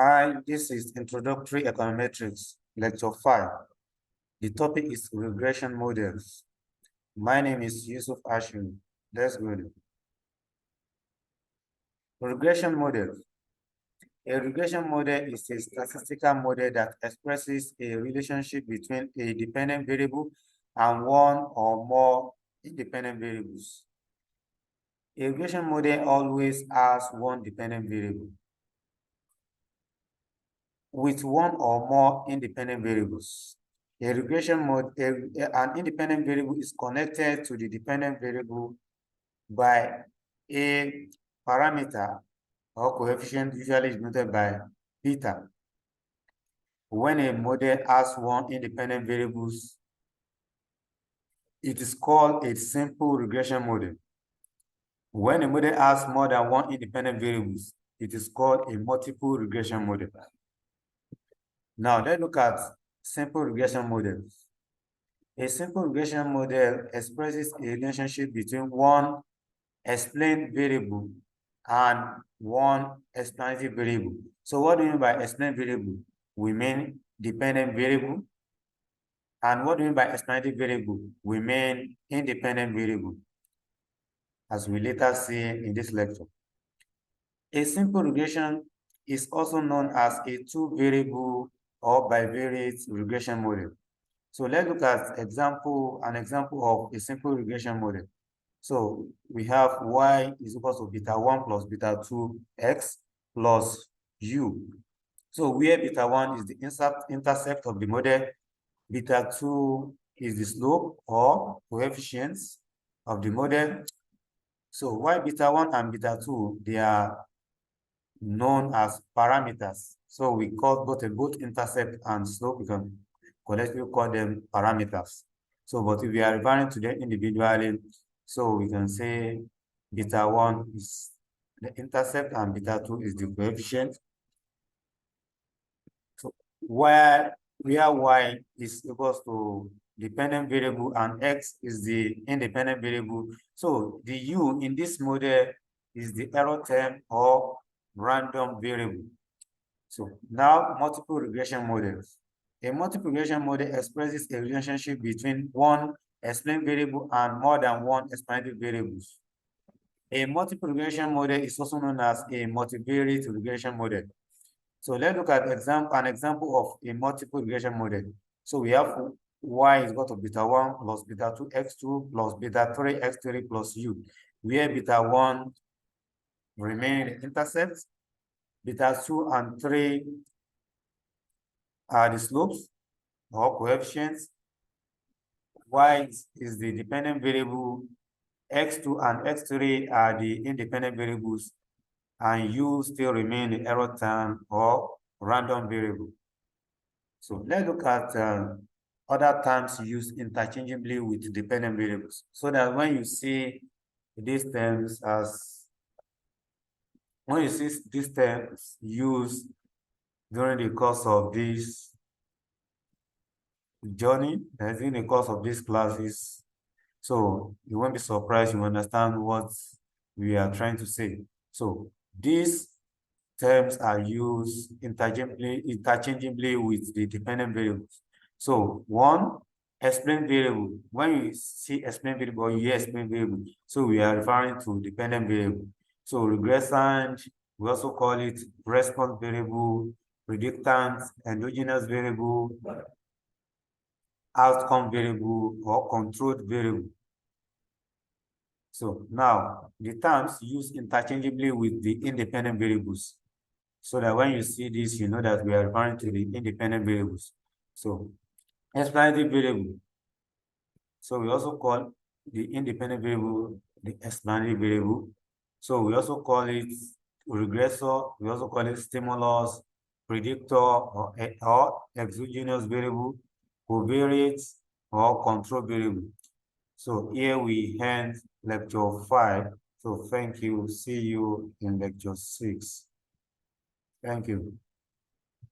Hi, this is Introductory Econometrics, Lecture 5. The topic is regression models. My name is Yusuf Ashim. Let's go. Regression model. A regression model is a statistical model that expresses a relationship between a dependent variable and one or more independent variables. A regression model always has one dependent variable with one or more independent variables. A regression mode, an independent variable is connected to the dependent variable by a parameter or coefficient usually denoted by beta. When a model has one independent variables, it is called a simple regression model. When a model has more than one independent variables, it is called a multiple regression model. Now let's look at simple regression models. A simple regression model expresses a relationship between one explained variable and one explanatory variable. So what do we mean by explained variable? We mean dependent variable. And what do we mean by explanatory variable? We mean independent variable, as we later see in this lecture. A simple regression is also known as a two-variable or bivariate regression model. So let's look at an example of a simple regression model. So we have y is equal to beta 1 plus beta 2 x plus u. So where beta 1 is the intercept of the model, beta 2 is the slope or coefficients of the model. So y beta 1 and beta 2, they are known as parameters. So we call both intercept and slope, we can collectively call them parameters. So, but if we are referring to them individually, so we can say beta 1 is the intercept and beta 2 is the coefficient. So where y is equals to dependent variable and x is the independent variable. So the u in this model is the error term or random variable. So now multiple regression models. A multiple regression model expresses a relationship between one explained variable and more than one explanatory variables. A multiple regression model is also known as a multivariate regression model. So let's look at an example of a multiple regression model. So we have y is equal to beta 1 plus beta 2 x2 plus beta 3 x3 plus u, where beta 1 remain the intercepts, beta 2 and 3 are the slopes or coefficients, y is the dependent variable, x2 and x3 are the independent variables, and u still remain the error term or random variable. So let's look at other terms used interchangeably with dependent variables, so that when you see these terms used during the course of this journey, in the course of these classes, so you won't be surprised, you understand what we are trying to say. So these terms are used interchangeably with the dependent variables. So one, explained variable. When you see explained variable or you hear explained variable, so we are referring to dependent variable. So regressant, we also call it response variable, predictant, endogenous variable, outcome variable, or controlled variable. So now the terms used interchangeably with the independent variables, so that when you see this, you know that we are referring to the independent variables. So explanatory variable. So we also call the independent variable the explanatory variable. So we also call it regressor. We also call it stimulus, predictor, or exogenous variable, covariate, or control variable. So here we end lecture 5. So thank you. See you in lecture 6. Thank you.